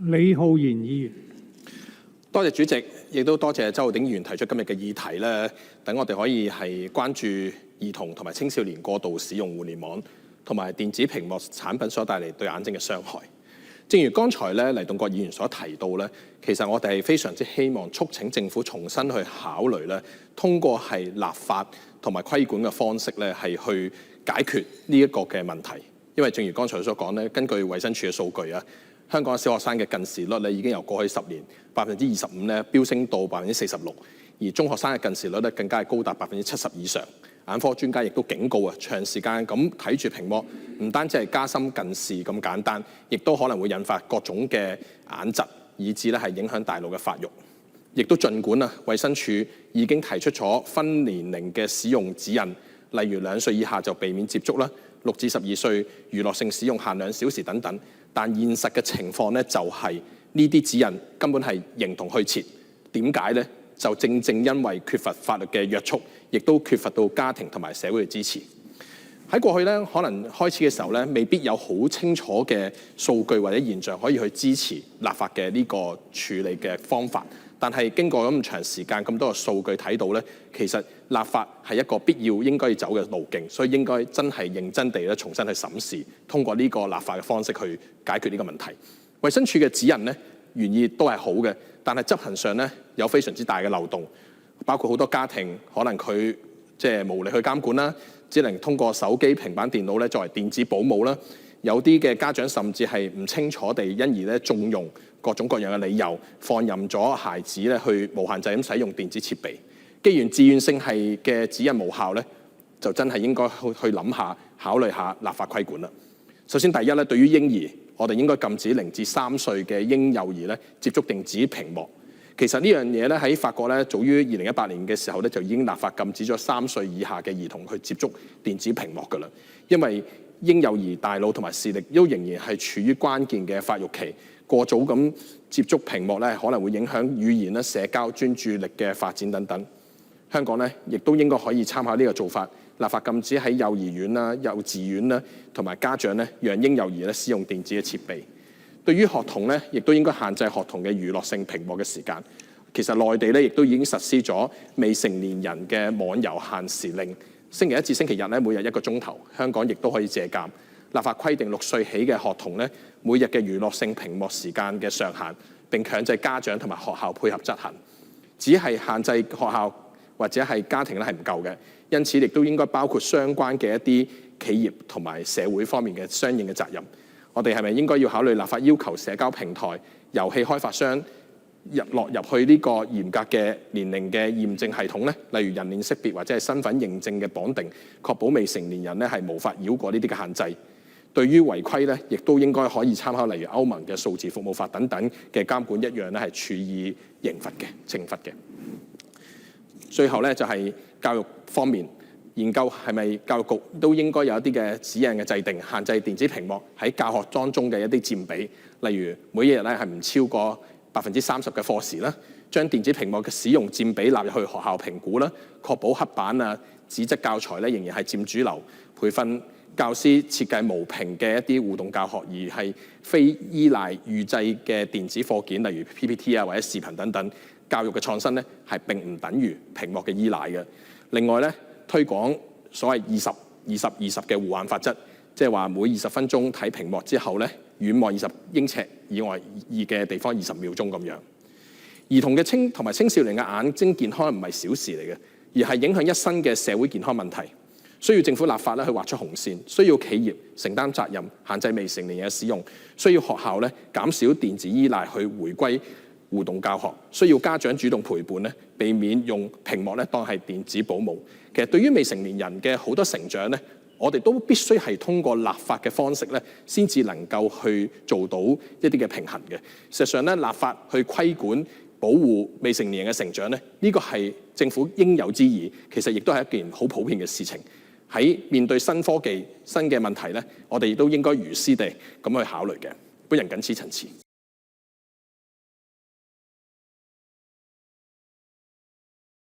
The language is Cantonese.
李浩然議員。多謝主席，亦都多謝周浩鼎議員提出今日嘅議題咧，等我哋可以係關注兒童同埋青少年過度使用互聯網同埋電子屏幕產品所帶嚟對眼睛嘅傷害。正如剛才咧黎棟國議員所提到咧，其實我哋係非常之希望促請政府重新去考慮咧，通過係立法同埋規管嘅方式咧，係去解決呢一個嘅問題。因為正如剛才所講咧，根據衛生署嘅數據啊，香港小學生嘅近視率咧已經由過去10年25%咧飆升到46%，而中學生嘅近視率咧更加係高達70%以上。眼科專家亦都警告啊，長時間咁睇住屏幕，唔單止係加深近視咁簡單，亦都可能會引發各種嘅眼疾，以致咧係影響大腦嘅發育。亦都儘管啊，衛生署已經提出咗分年齡嘅使用指引，例如2歲以下就避免接觸啦，6至12歲娛樂性使用限2小時等等。但現實嘅情況咧，就係呢啲指引根本係形同虛設。點解呢？就正因為缺乏法律嘅約束，亦都缺乏到家庭同埋社會嘅支持。喺過去咧，可能開始嘅時候咧，未必有好清楚嘅數據或者現象可以去支持立法嘅呢個處理嘅方法。但係經過咁長時間咁多個數據睇到咧，其實立法係一個必要應該要走嘅路徑，所以應該真係認真地咧重新去審視，通過呢個立法嘅方式去解決呢個問題。衛生署嘅指引咧，原意都係好嘅，但係執行上咧有非常之大嘅漏洞，包括好多家庭可能佢即係無力去監管啦，只能通過手機、平板電腦咧作為電子保姆啦。有啲嘅家長甚至係唔清楚地因而咧縱容各種各樣嘅理由，放任咗孩子咧去無限制咁使用電子設備。既然自願性係嘅指引無效咧，就真係應該去諗下、考慮下立法規管啦。首先第一咧，對於嬰兒，我哋應該禁止0至3歲嘅嬰幼兒咧接觸電子屏幕。其實呢樣嘢咧喺法國咧，早於2018年嘅時候咧就已經立法禁止咗3歲以下嘅兒童去接觸電子屏幕㗎啦。因為嬰幼兒大腦同埋視力都仍然係處於關鍵嘅發育期，過早咁接觸屏幕咧，可能會影響語言啦、社交、專注力嘅發展等等。香港咧亦都應該可以參考呢個做法，立法禁止喺幼兒園啦、幼稚園啦同埋家長咧，讓嬰幼兒咧使用電子嘅設備。對於學童咧，亦都應該限制學童嘅娛樂性屏幕嘅時間。其實內地咧亦都已經實施咗未成年人嘅網遊限時令。星期一至星期日咧，每日1個鐘頭。香港亦都可以借鑑立法規定6歲起嘅學童咧，每日嘅娛樂性屏幕時間嘅上限，並強制家長同埋學校配合執行。只係限制學校或者係家庭咧係唔夠嘅，因此亦都應該包括相關嘅一啲企業同埋社會方面嘅相應嘅責任。我哋係咪應該要考慮立法要求社交平台、遊戲開發商落入去呢個嚴格嘅年齡嘅驗證系統咧，例如人臉識別或者係身份認證嘅綁定，確保未成年人咧係無法繞過呢啲嘅限制。對於違規咧，亦都應該可以參考例如歐盟嘅數字服務法等等嘅監管一樣咧，係處以刑罰嘅懲罰嘅。最後咧就係教育方面，研究係咪教育局都應該有一啲嘅指引嘅制定，限制電子屏幕喺教學當中嘅一啲佔比，例如每一日咧係唔超過30%嘅課時啦，將電子屏幕嘅使用佔比納入去學校評估啦，確保黑板啊、紙質教材咧仍然係佔主流，培訓教師設計無屏嘅一啲互動教學，而係非依賴預製嘅電子課件，例如 PPT 啊或者視頻等等。教育嘅創新咧係並唔等於屏幕嘅依賴嘅。另外咧，推廣所謂20-20-20嘅互眼法則，即係話每20分鐘睇屏幕之後咧，遠望20英尺以外嘅地方20秒鐘咁樣。兒童嘅同埋青少年嘅眼睛健康唔係小事嚟嘅，而係影響一生嘅社會健康問題，需要政府立法咧去劃出紅線，需要企業承擔責任，限制未成年人嘅使用，需要學校咧減少電子依賴去回歸互動教學，需要家長主動陪伴咧，避免用屏幕咧當係電子保姆。其實對於未成年人嘅好多成長咧，我哋都必須係通過立法嘅方式咧，先至能夠去做到一啲嘅平衡嘅。事實上咧，立法去規管保護未成年人嘅成長咧，呢個係政府應有之義，其實亦都係一件好普遍嘅事情。喺面對新科技、新嘅問題咧，我哋都應該如斯地咁去考慮嘅。本人謹此陳辭。